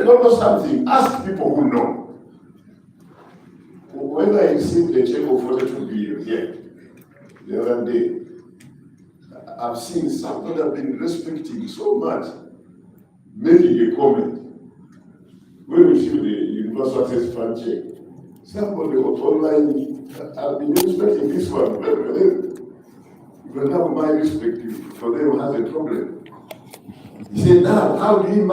You don't know something, ask people who know. When I received the check of 42 billion here the other day, I've seen somebody have been respecting so much, making a comment. When we received the Universal Access Fund check, somebody was online, I've been respecting this one. But now my respect for them has a problem. He said, now, how can you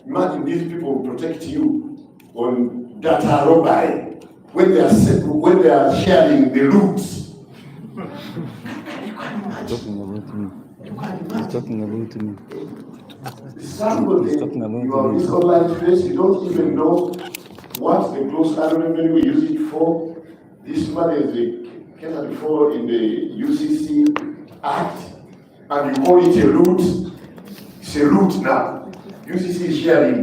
imagine these people protect you on data robbery when they are sharing the roots? He's talking about me. Somebody, you are in this online space, you don't even know what the gross annual revenue we use it for. This money is accounted for in the UCC Act, and you call it a root. It's a root now. UCC is sharing.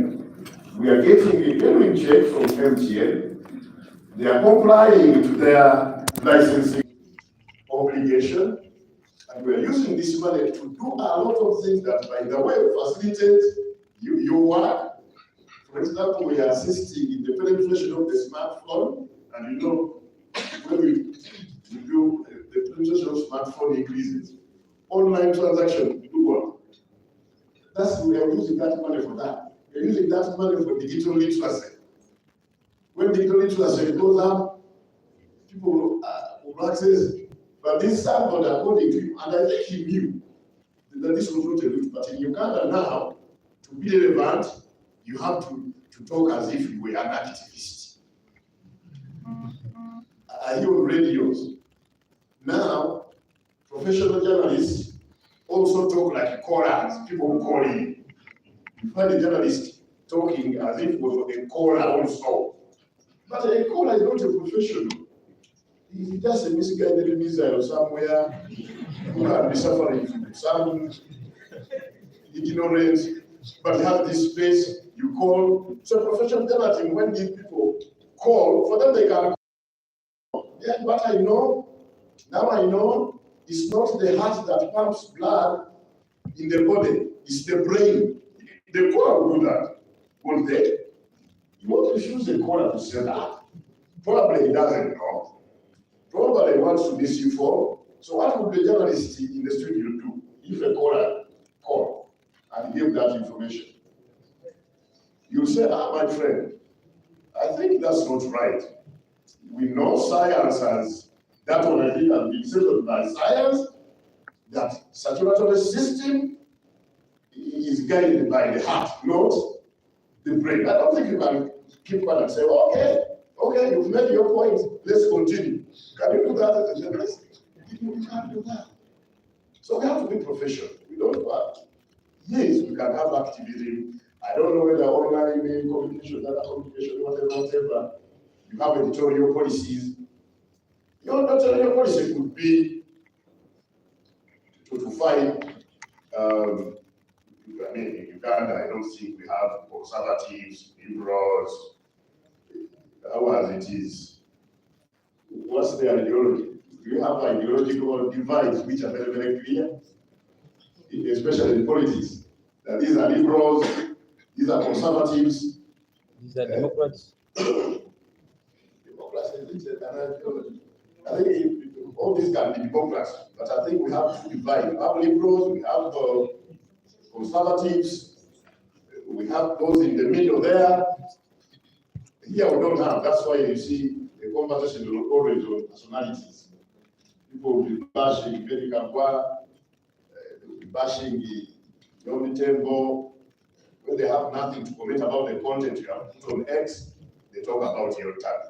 We are getting a genuine check from MTN. They are complying to their licensing obligation. And we are using this money to do a lot of things that, by the way, facilitate your work. For example, we are assisting in the penetration of the smartphone, and when we do the penetration of smartphone increases, online transaction do well. We are using that money for that. We are using that money for digital literacy. When digital literacy goes up, people will access. But this somebody, according to him, and I think he knew that this was not a route, but in Uganda now, to be relevant, you have to talk as if you were an activist. I hear on radios. Now, professional journalists also talk like callers, people who call in. You find a journalist talking as if it was a caller also. But a caller is not a professional. He's just a misguided missile somewhere who can be suffering from some ignorance, but have this space you call. So professional journalism, when these people call, for them they can call. Yeah, but I know it's not the heart that pumps blood in the body, it's the brain. The caller will do that, won't they? You won't refuse the caller to say that. Probably he doesn't know. Probably wants to miss you for. So what would the journalist in the studio do if a caller called and give that information? You say, my friend, I think that's not right. We know science has, that one I think has been settled by science, that circulatory system is guided by the heart, not the brain. I don't think you can keep quiet and say, okay, you've made your point, let's continue. Can you do that as a journalist? You can't do that. So we have to be professional. We don't work. Yes, we can have activism. I don't know whether online communication, data communication, whatever. You have editorial policies. Your editorial policy could be to fight. In Uganda, I don't think we have conservatives, liberals. Ours it is. What's their ideology? We have ideological divides which are very, very clear, especially in politics. That these are liberals, these are conservatives. These are Democrats. Democrats is an ideology. I think all these can be Democrats, but I think we have to divide. We have liberals, we have conservatives, we have those in the middle there. Here we don't have. That's why you see the conversation will always on personalities. People will be bashing Benny Kangwa, they will be bashing Yomi Tembo. When they have nothing to comment about the content you have put on X, they talk about your tag.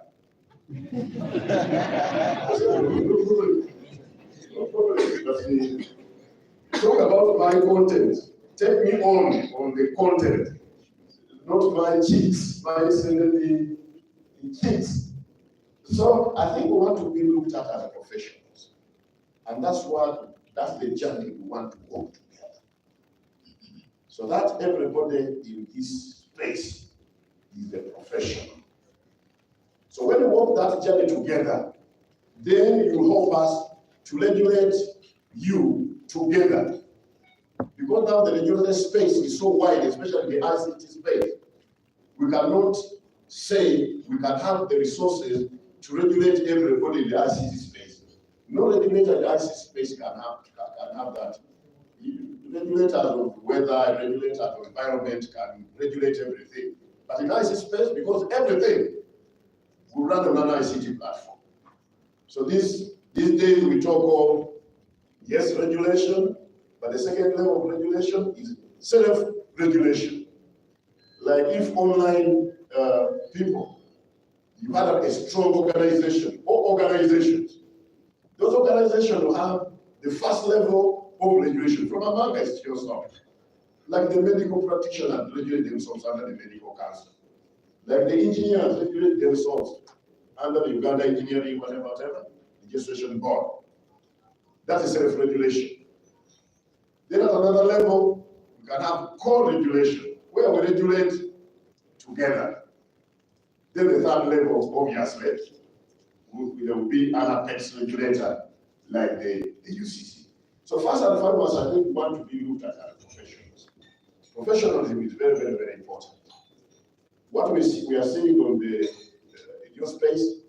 No problem. Talk about my content. Take me on the content, not my cheats, my the cheats. So I think we want to be looked at as professionals. And that's the journey we want to walk together. So that everybody in this space is a professional. So when we walk that journey together, then you help us to regulate you together. Because now the regulated space is so wide, especially the ICT space, we cannot say we can have the resources to regulate everybody in the ICT space. No regulator in the ICT space can have that. Regulators of weather, regulators of environment can regulate everything. But in ICT space, because everything will run on an ICT platform. So these days we talk of, yes, regulation, but the second level of regulation is self-regulation. Like if online people, you had a strong organization or organizations, those organizations will have the first level of regulation from amongst yourself. Like the medical practitioners regulate themselves under the medical council. Like the engineers regulate themselves under the Uganda Engineering, whatever, registration board. That is self-regulation. Then at another level, we can have co-regulation, where we regulate together. Then the third level, obviously, there will be an apex regulator like the UCC. So first and foremost, I think we want to be looked at as professionals. Professionalism is very, very, very important. What we are seeing on the new space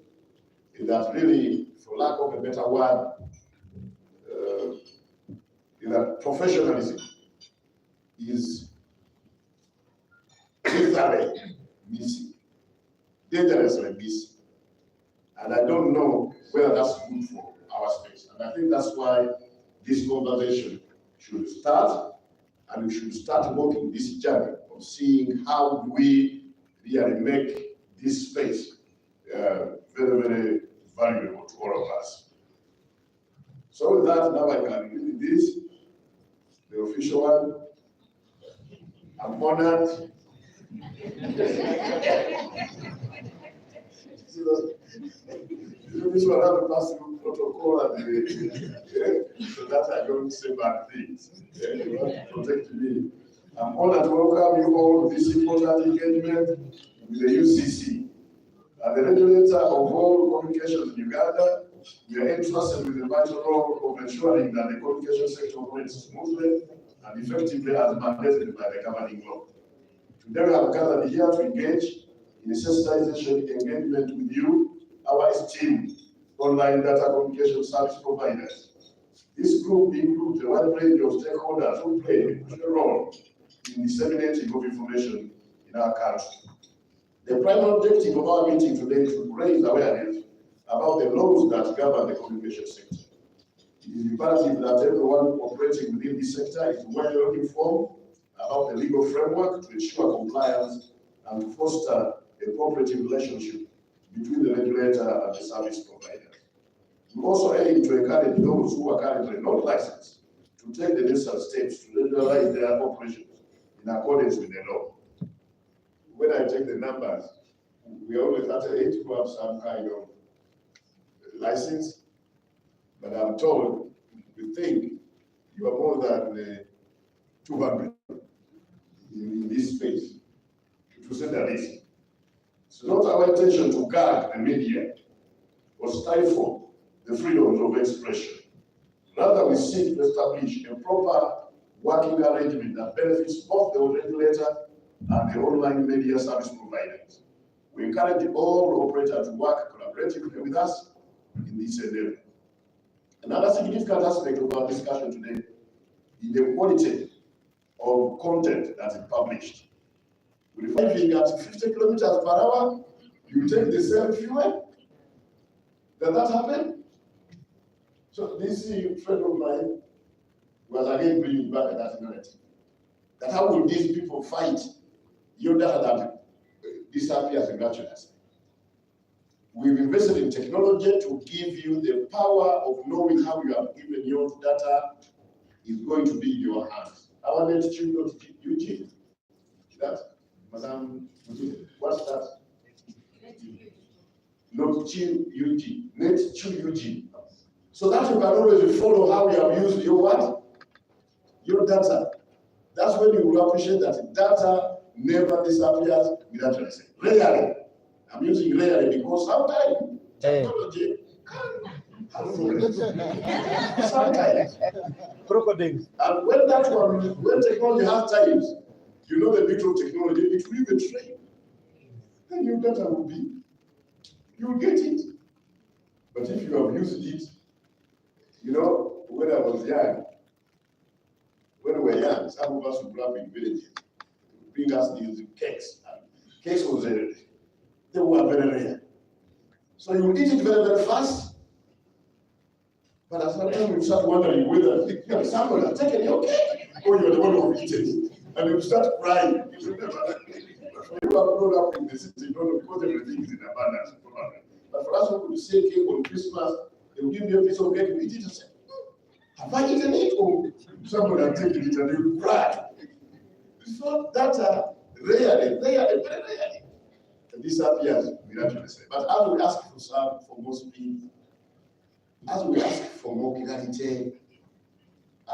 is that really, for lack of a better word, is that professionalism is literally missing, dangerously missing. And I don't know whether that's good for our space. And I think that's why this conversation should start, and we should start working this journey of seeing how do we really make this space very, very valuable to all of us. So with that, now I can read this, the official one. I'm honored. This one have to pass through protocol and so that I don't say bad things. You want to protect me. I'm honored to welcome you all to this important engagement with the UCC. As the regulator of all communications in Uganda, we are entrusted with the vital role of ensuring that the communication sector operates smoothly and effectively as mandated by the governing law. Today we have gathered here to engage in a sensitization engagement with you, our esteemed online data communication service providers. This group includes a wide range of stakeholders who play a crucial role in disseminating of information in our country. The primary objective of our meeting today is to raise awareness about the laws that govern the communication sector. It is imperative that everyone operating within this sector is well informed about the legal framework to ensure compliance and to foster a cooperative relationship between the regulator and the service provider. We also aim to encourage those who are currently not licensed to take the necessary steps to regularize their operations in accordance with the law. When I take the numbers, we are only 38 who have some kind of license, but I'm told we think you are more than 200 in this space, to say the least. It's not our intention to guard the media or stifle the freedoms of expression. Rather, we seek to establish a proper working arrangement that benefits both the regulator and the online media service providers. We encourage all operators to work collaboratively with us in this endeavor. Another significant aspect of our discussion today is the quality of content that is published. If you're at 50 kilometers per hour, you take the same fuel. Does that happen? So this friend of mine was again bringing back that narrative. That how will these people fight your data that disappears naturally? We've invested in technology to give you the power of knowing how you have given your data is going to be in your hands. Our net UG. That, Madam, what's that? Not UG, net UG. So that you can always follow how you have used your what? Your data. That's when you will appreciate that data never disappears without tracing. Rarely. I'm using rarely because sometimes technology can Sometimes. Crocodiles. And when technology has times, you know the beauty of technology, it will even train. Then your data will be, you will get it. But if you have used it, you know, when I was young, when we were young, some of us would grow up in villages, bring us these cakes. And cakes was they were very rare. So you eat it very, very fast. But at some time you start wondering whether someone has taken your cake or you're the one who eaten it. And you start crying. You are grown up in the city, you don't know, because everything is in abundance. But for us who could say cake on Christmas, they will give you a piece of cake, you eat it and say, have I eaten it? Or someone has taken it and you cry. So that rarely, very rarely, disappears miraculously. But as we ask for more speed, as we ask for more clarity,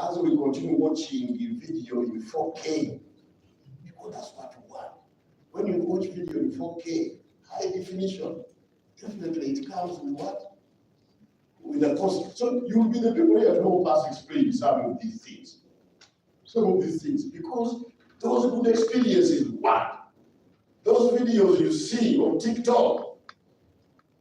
as we continue watching video in 4K, because that's what we want. When you watch video in 4K, high definition, definitely it comes with what? With a cost. So you'll be the people here to help us explain some of these things. Because those good experiences, what? Those videos you see on TikTok,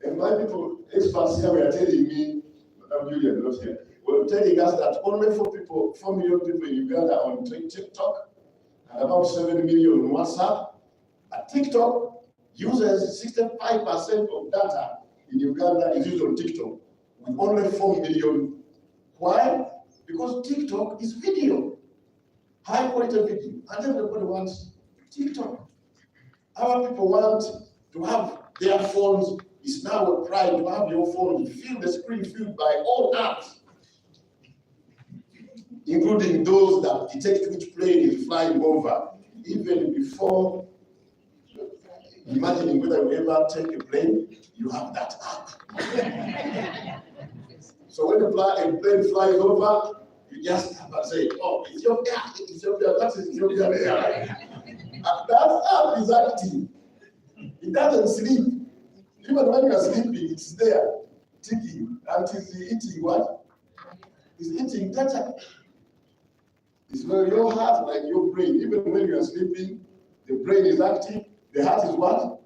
and my people, experts here were telling me, Madam Julian, not here, were telling us that only 4 million people in Uganda are on TikTok, and about 7 million on WhatsApp. And TikTok uses 65% of data in Uganda is used on TikTok, with only 4 million. Why? Because TikTok is video, high quality video, and everybody wants TikTok. Our people want to have their phones. It's now a pride to have your phone filled, the screen filled by all apps, including those that detect which plane is flying over, even before imagining whether you ever take a plane, you have that app. So when a plane flies over, you just have to say, oh, Ethiopia, that is Ethiopia. That app is active. It doesn't sleep. Even when you are sleeping, it's there, ticking, and it's eating what? It's eating data. It's where your heart, like your brain, even when you are sleeping, the brain is active. The heart is what?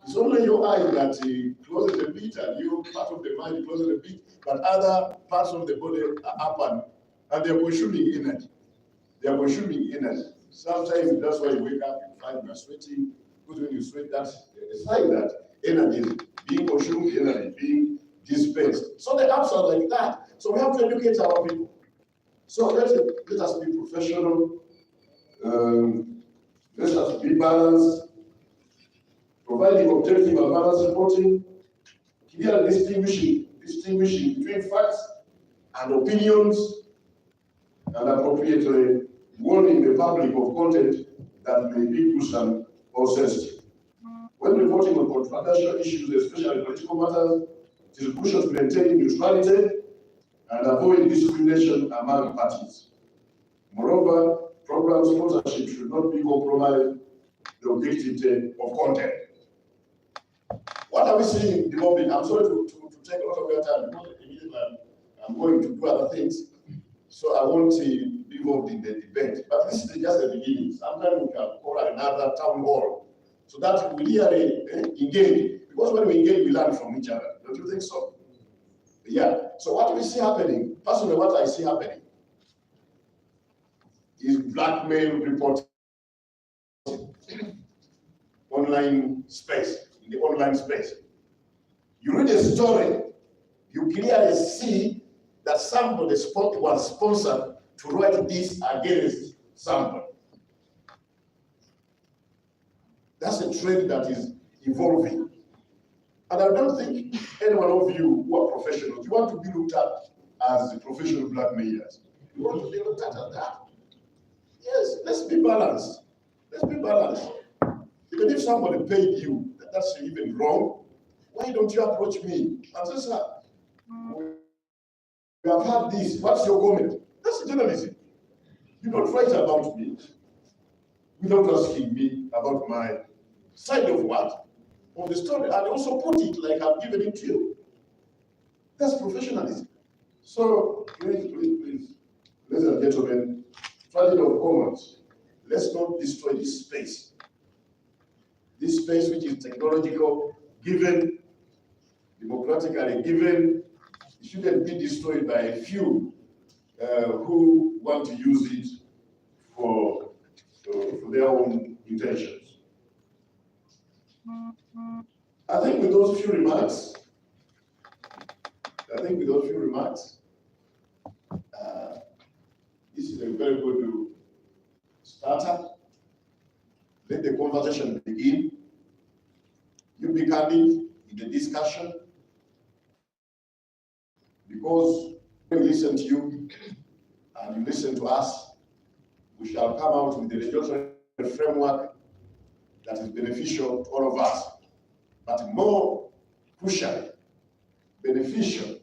It's only your eyes that closes a bit, and your part of the mind closes a bit, but other parts of the body are up and they're consuming energy. Sometimes that's why you wake up, you find you're sweating, because when you sweat, that's a sign that energy is being consumed, energy being dispensed. So the apps are like that. So we have to educate our people. So let us be professional, let us be balanced, providing objective and balanced reporting, clearly distinguishing between facts and opinions, and appropriately warning the public of content that may be gruesome or sensitive. When reporting on controversial issues, especially political matters, it is crucial to maintain neutrality and avoid discrimination among parties. Moreover, program sponsorship should not be compromised the objectivity of content. What are we seeing developing? I'm sorry to take a lot of your time because immediately I'm going to do other things. So I won't be involved in the debate. But this is just the beginning. Sometimes we can call another town hall so that we really engage. Because when we engage, we learn from each other. Don't you think so? Yeah. So what we see happening, personally, what I see happening is blackmail reporting online space, in the online space. You read a story, you clearly see that somebody was sponsored to write this against somebody. That's a trend that is evolving. And I don't think any one of you who are professionals, you want to be looked at as professional blackmailers. You want to be looked at as that. Yes, let's be balanced. Let's be balanced. Even if somebody paid you, that's even wrong. Why don't you approach me and say, sir, we have had this, what's your comment? That's journalism. You don't write about me without asking me about my side of what? Of the story, and also put it like I've given it to you. That's professionalism. So please, ladies and gentlemen, Friday of Commons, let's not destroy this space. This space which is technological, given, democratically given, it shouldn't be destroyed by a few who want to use it for their own intentions. I think with those few remarks, this is a very good starter. Let the conversation begin. You be candid in the discussion, because when we listen to you and you listen to us, we shall come out with a regulatory framework that is beneficial to all of us, but more crucially, beneficial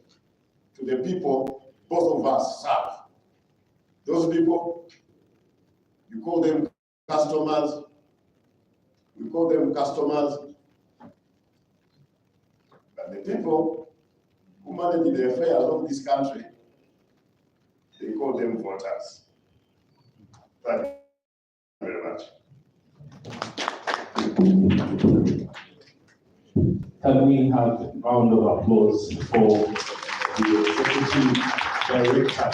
to the people both of us serve. Those people, you call them customers, we call them customers, but the people who manage the affairs of this country, they call them voters. Thank you very much. Can we have a round of applause for the Executive Director?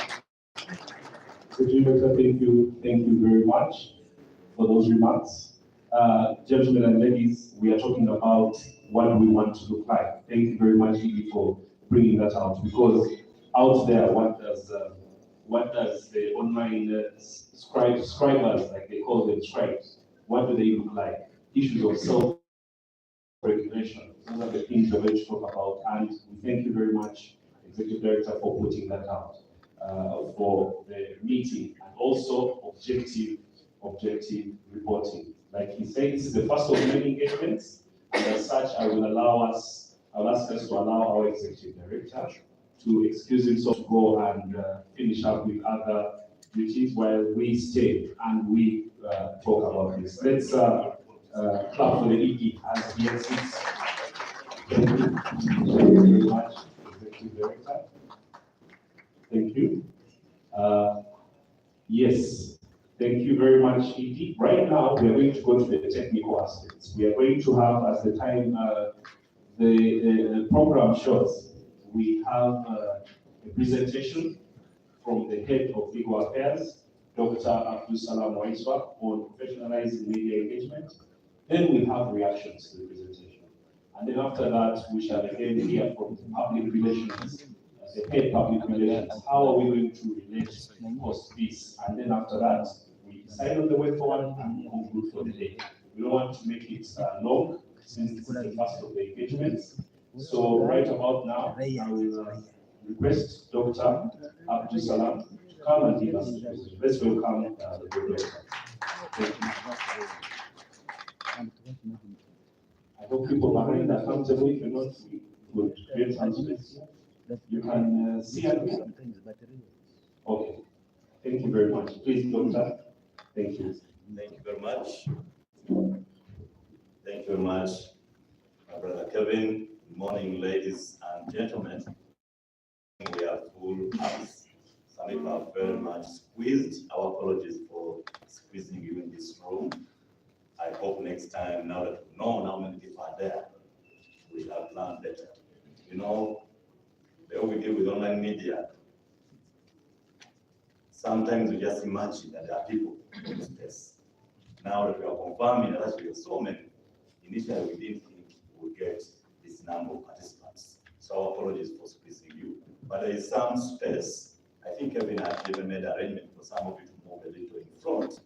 Executive Director, thank you very much for those remarks. Gentlemen and ladies, we are talking about what we want to look like. Thank you very much, Edie, for bringing that out, because out there, what does the online scribers, like they call them scribes, what do they look like? Issues of self-regulation. Those are the things we're going to talk about, and we thank you very much, Executive Director, for putting that out for the meeting, and also objective reporting. Like he said, this is the first of many engagements, and as such, I'll ask us to allow our Executive Director to excuse himself to go and finish up with other duties while we stay and we talk about this. Let's clap for the ED as he exits. Thank you very much, Executive Director. Thank you. Yes, thank you very much, ED. Right now, we are going to go to the technical aspects. We are going to have, as the time, the program shows, we have a presentation from the head of legal affairs, Dr. Abdul Salam Waiswa, on professionalizing media engagement. Then we have reactions to the presentation. And then after that, we shall again hear from public relations, the head public relations. How are we going to relate post this? And then after that, we decide on the way forward and conclude for the day. We don't want to make it long, since this is the first of the engagements. So right about now, I will request Dr. Abdul Salam to come and give us the presentation. Let's welcome the director. Thank you. I hope people behind are comfortable. If you're not, we will create some space. You can see and hear. Okay. Thank you very much. Please, Doctor. Thank you. Thank you very much. Thank you very much, my brother Kevin. Good morning, ladies and gentlemen. We are full house. Some people are very much squeezed. Our apologies for squeezing you in this room. I hope next time, now that we know how many people are there, we shall plan better. You know, the way we deal with online media, sometimes we just imagine that there are people in space. Now that we are confirming that actually there are so many, initially we didn't think we would get this number of participants. So our apologies for squeezing you. But there is some space. I think Kevin has even made arrangement for some of you to move a little in front.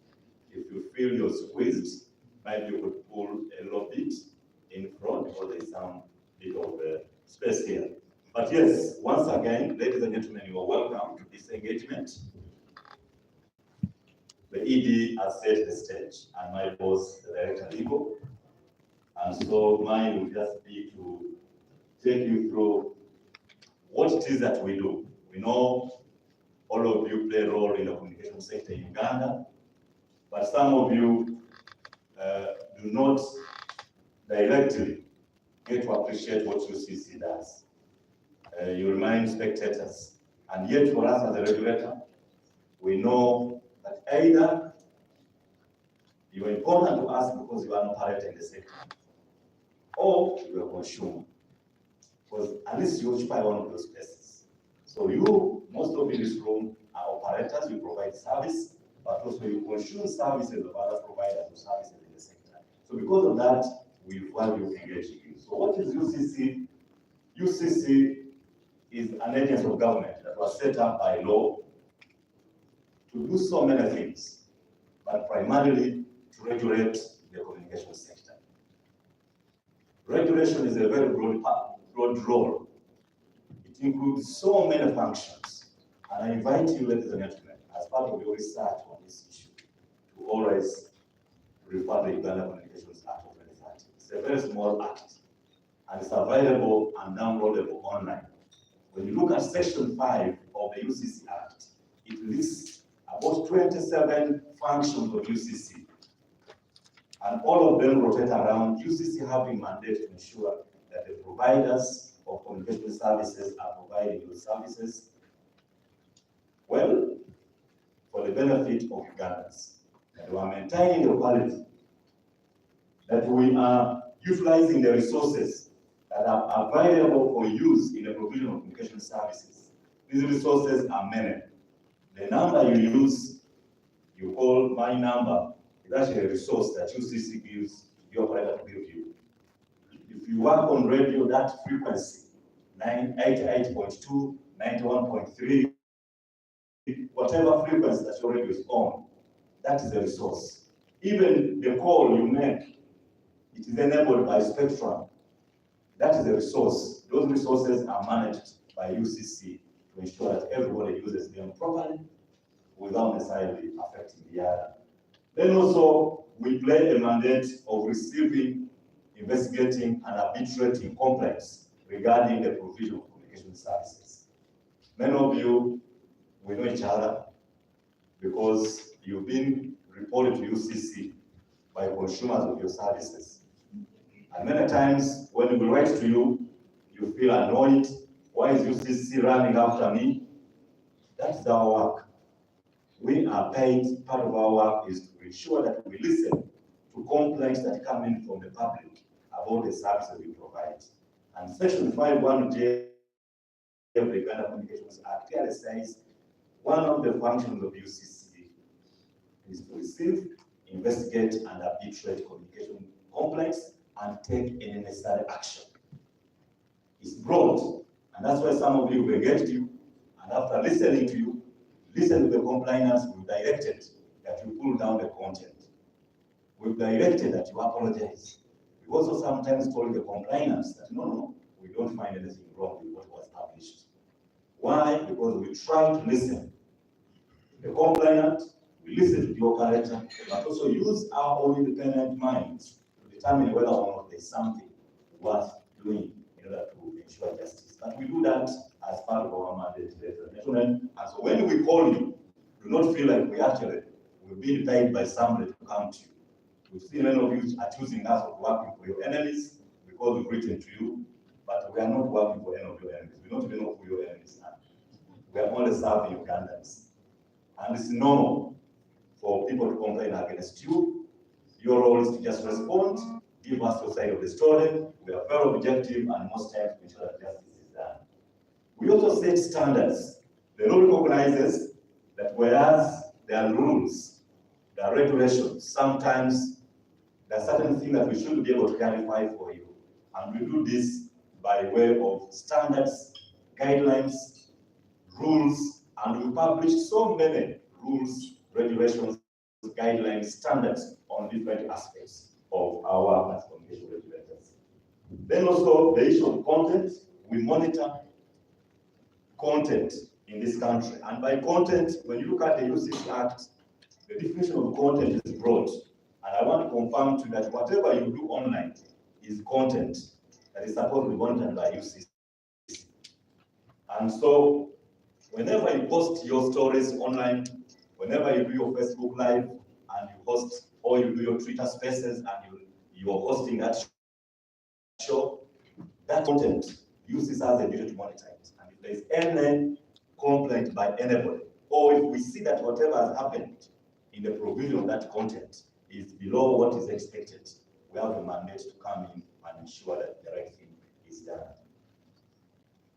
If you feel you're squeezed, maybe you could pull a little bit in front, because there is some bit of space here. But yes, once again, ladies and gentlemen, you are welcome to this engagement. The ED has set the stage, and my boss, the Director Legal. And so mine will just be to take you through what it is that we do. We know all of you play a role in the communication sector in Uganda, but some of you do not directly get to appreciate what UCC does. you remain spectators. And yet for us as a regulator, we know that either you are important to us because you are an operator in the sector, or you are a consumer. Because at least you occupy one of those places. So you, most of you in this room, are operators, you provide service, but also you consume services of other providers of services in the sector. So because of that, we value engaging you. So what is UCC? UCC is an agency of government that was set up by law to do so many things, but primarily to regulate the communication sector. Regulation is a very broad role. It includes so many functions. And I invite you, ladies and gentlemen, as part of your research on this issue, to always refer to the Uganda Communications Act of 2030. It's a very small act, and it's available and downloadable online. When you look at Section 5 of the UCC Act, it lists about 27 functions of UCC. And all of them rotate around UCC having mandate to ensure that the providers of communication services are providing those services well for the benefit of Ugandans. That we are maintaining the quality, that we are utilizing the resources that are available for use in the provision of communication services. These resources are many. The number you use, you call my number, is actually a resource that UCC gives the operator to give you. If you work on radio, that frequency, 88.2, 91.3, whatever frequency that your radio is on, that is a resource. Even the call you make, it is enabled by spectrum. That is a resource. Those resources are managed by UCC to ensure that everybody uses them properly without necessarily affecting the other. Then also, we play a mandate of receiving, investigating, and arbitrating complaints regarding the provision of communication services. Many of you, we know each other because you've been reported to UCC by consumers of your services. And many times, when we write to you, you feel annoyed. Why is UCC running after me? That's our work. We are paid, part of our work is to ensure that we listen to complaints that come in from the public about the services we provide. And Section 5(1)J of the Uganda Communications Act clearly says one of the functions of UCC is to receive, investigate, and arbitrate communication complaints and take any necessary action. It's broad, and that's why some of you will engage you, and after listening to you, listen to the complainants, we've directed that you pull down the content. We've directed that you apologize. We also sometimes told the complainants that no, we don't find anything wrong with what was published. Why? Because we try to listen to the complainant, we listen to the operator, but also use our own independent minds to determine whether or not there's something worth doing in order to ensure justice. But we do that as part of our mandate, and so when we call you, do not feel like we're being paid by somebody to come to you. We've seen many of you are choosing us of working for your enemies because we've written to you, but we are not working for any of your enemies. We don't even know who your enemies are. We are only serving Ugandans. And it's normal for people to complain against you. Your role is to just respond, give us your side of the story. We are very objective and most times to ensure that justice is done. We also set standards. The law recognizes that whereas there are rules, there are regulations, sometimes there are certain things that we should be able to clarify for you. And we do this by way of standards, guidelines, rules, and we publish so many rules, regulations, guidelines, standards on different aspects of our work as communication regulators. Then also the issue of content, we monitor content in this country. And by content, when you look at the UCC Act, the definition of content is broad. And I want to confirm to you that whatever you do online is content that is supposed to be monitored by UCC. And so, whenever you post your stories online, whenever you do your Facebook Live, and you post, or you do your Twitter Spaces, and you're hosting that show, that content UCC has a duty to monitor it. And if there is any complaint by anybody, or if we see that whatever has happened in the provision of that content is below what is expected, we have a mandate to come in and ensure that the right thing is done.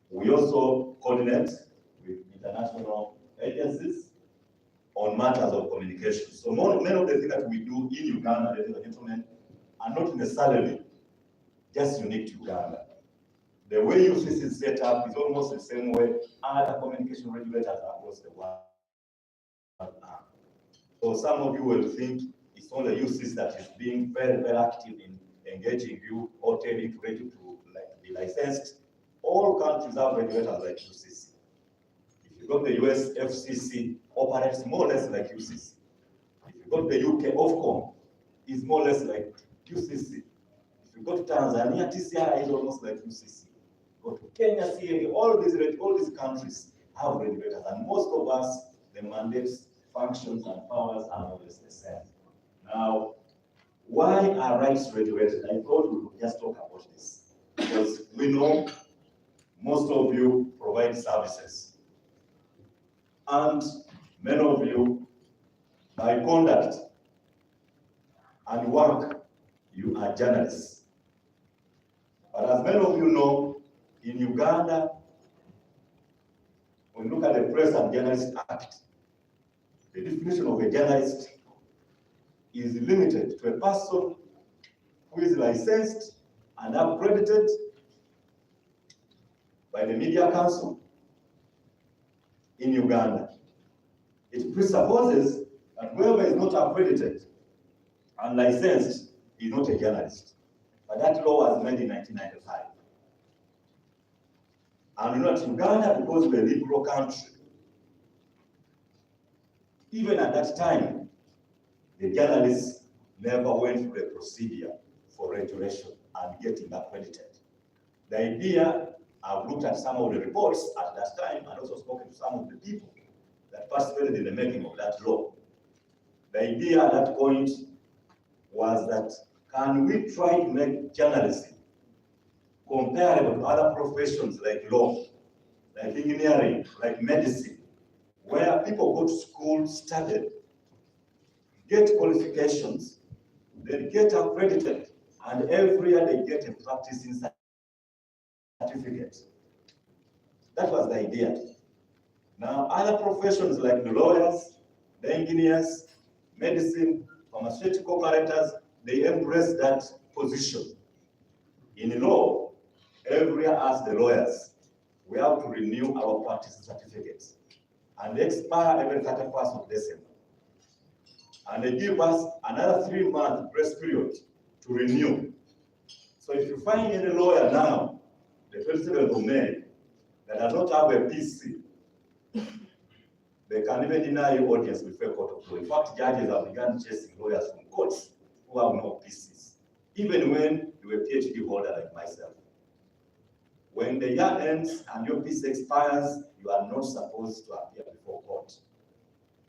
We also coordinate with international agencies on matters of communication. So many of the things that we do in Uganda, ladies and gentlemen, are not necessarily just unique to Uganda. The way UCC is set up is almost the same way other communication regulators across the world are. So some of you will think it's only UCC that is being very, very active in engaging you or telling you to be licensed. All countries have regulators like UCC. If you go to the US, FCC operates more or less like UCC. If you go to the UK, Ofcom is more or less like UCC. If you go to Tanzania, TCI is almost like UCC. Go to Kenya, CA, all these countries have regulators, and most of us, the mandates, functions, and powers are always the same. Now, why are rights regulated? I thought we could just talk about this, because we know most of you provide services, and many of you, by conduct and work, you are journalists. But as many of you know, in Uganda, when you look at the Press and Journalist Act, the definition of a journalist is limited to a person who is licensed and accredited by the Media Council in Uganda. It presupposes that whoever is not accredited and licensed is not a journalist. But that law was made in 1995. And not Uganda, because we're a liberal country. Even at that time, the journalists never went through the procedure for regulation and getting accredited. The idea, I've looked at some of the reports at that time and also spoken to some of the people that participated in the making of that law. The idea at that point was that, can we try to make journalism comparable to other professions like law, like engineering, like medicine, where people go to school, study, get qualifications, they get accredited, and every year they get a practicing certificate. That was the idea. Now, other professions like the lawyers, the engineers, medicine, pharmaceutical operators, they embrace that position. In law, every year as the lawyers, we have to renew our practice certificates, and they expire every 31st of December. And they give us another 3-month grace period to renew. So if you find any lawyer now, the 27th of May, that does not have a PC, they can even deny you audience before a court of law. In fact, judges have begun chasing lawyers from courts who have no PCs, even when you're a PhD holder like myself. When the year ends and your PC expires, you are not supposed to appear before court.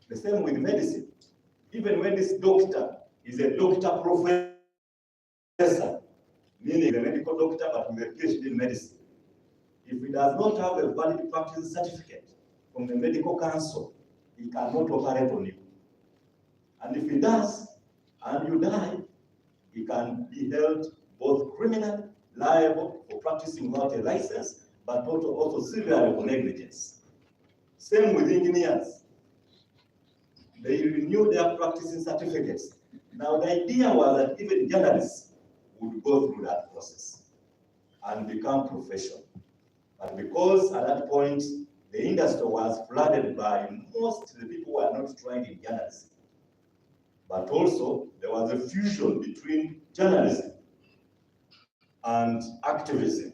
The same with medicine. Even when this doctor is a doctor professor, meaning a medical doctor but with a PhD in medicine, if he does not have a valid practice certificate from the medical council, he cannot operate on you. And if he does, and you die, he can be held both criminally liable for practicing without a license, but also severely for negligence. Same with engineers. They renew their practicing certificates. Now, the idea was that even journalists would go through that process and become professional. But because at that point, the industry was flooded by most of the people who are not trained in journalism, but also there was a fusion between journalism and activism.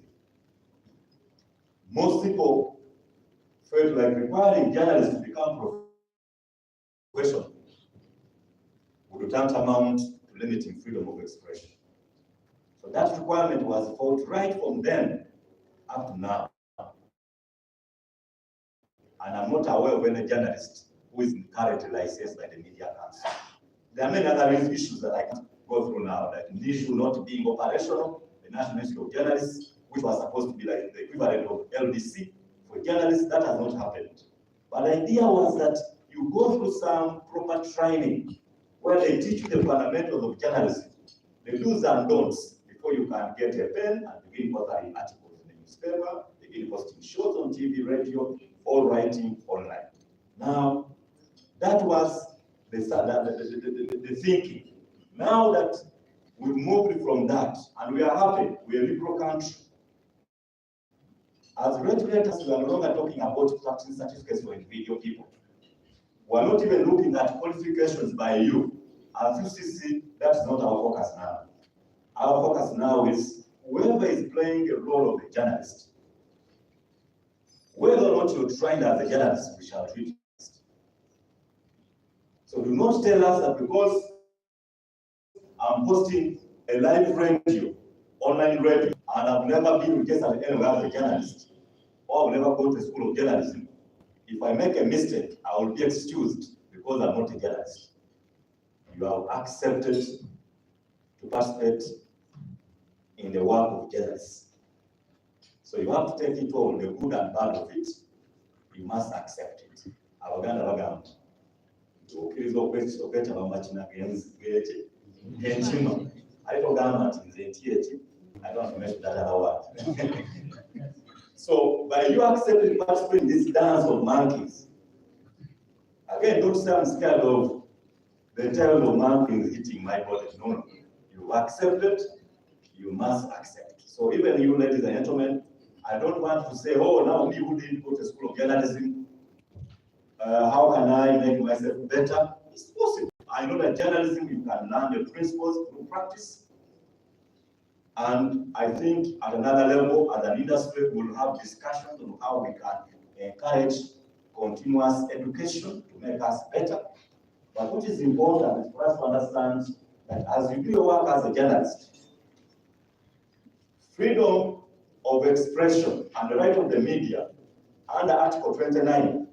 Most people felt like requiring journalists to become professional would tantamount to limiting freedom of expression. So that requirement was fought right from then up to now. And I'm not aware of any journalist who is currently licensed by the Media Council. There are many other issues that I can't go through now, like the issue not being operational, the National Institute of Journalists, which was supposed to be like the equivalent of LDC for journalists. That has not happened. But the idea was that you go through some proper training where they teach you the fundamentals of journalism, the do's and don'ts, before you can get a pen and begin authoring articles in the newspaper, begin posting shows on TV, radio, or writing online. Now, that was the thinking. Now that we've moved from that, and we are happy, we are a liberal country. As regulators, we are no longer talking about practicing certificates for individual people. We are not even looking at qualifications by you. As UCC, that's not our focus now. Our focus now is whoever is playing the role of a journalist, whether or not you're trained as a journalist, we shall treat you. So do not tell us that because I'm hosting a live radio, online radio, and I've never been registered anywhere as a journalist, or I've never gone to a school of journalism. If I make a mistake, I will be excused because I'm not a journalist. You have accepted to participate in the work of journalists. So you have to take it all, the good and bad of it. You must accept it. Abaganda bagamba. Okiriza okweta bamachina genzi entima. Alitogamba nti nze enti I don't mention that other word. So by you accepting to participate in this dance of monkeys, again, don't say I'm scared of the tail of monkeys hitting my body. No. You accept it, you must accept. So even you, ladies and gentlemen, I don't want to say, oh, now me who didn't go to school of journalism, how can I make myself better? It's possible. I know that journalism, you can learn the principles through practice. And I think at another level, as an industry, we'll have discussions on how we can encourage continuous education to make us better. But what is important is for us to understand that as you do your work as a journalist, freedom of expression and the right of the media under Article 29,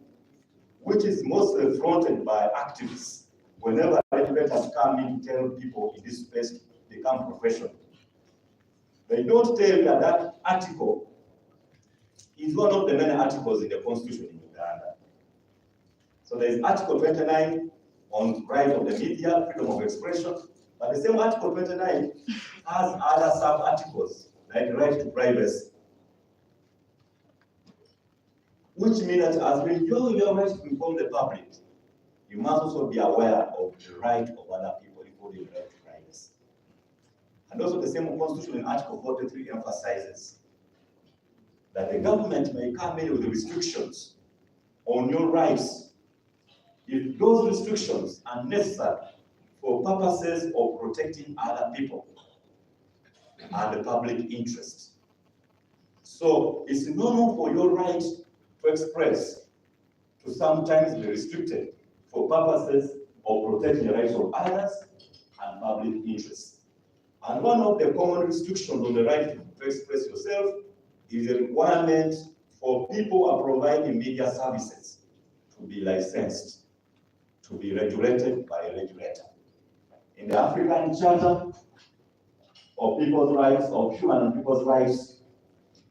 which is mostly fronted by activists, whenever regulators come in to tell people in this space become professional. They don't tell you that that article is one of the many articles in the Constitution in Uganda. So there is Article 29 on right of the media, freedom of expression, but the same Article 29 has other sub-articles like the right to privacy, which means that as we enjoy your right to inform the public, you must also be aware of the right of other people, including the right to privacy. And also the same Constitution in Article 43 emphasizes that the government may come in with restrictions on your rights if those restrictions are necessary for purposes of protecting other people and the public interest. So it's normal for your right to express to sometimes be restricted for purposes of protecting the rights of others and public interests. And one of the common restrictions on the right to express yourself is a requirement for people who are providing media services to be licensed, to be regulated by a regulator. In the African Charter of People's Rights, of Human and People's Rights,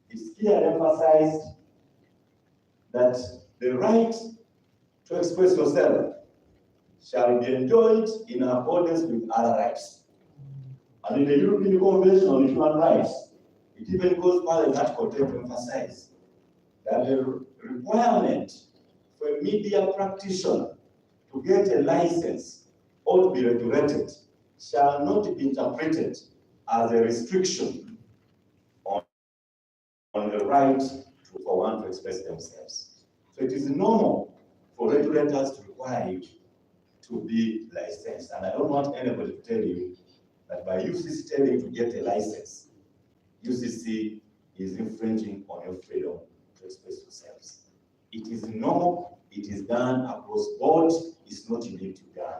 it's clearly emphasized that the right to express yourself shall be enjoyed in accordance with other rights. And in the European Convention on Human Rights, it even goes further in Article 10 to emphasize that the requirement for a media practitioner to get a license or to be regulated shall not be interpreted as a restriction on the right for one to express themselves. So it is normal for regulators to require you to be licensed. And I don't want anybody to tell you that by UCC telling you to get a license, UCC is infringing on your freedom to express yourselves. It is normal, it is done across board, it's not unique to Uganda.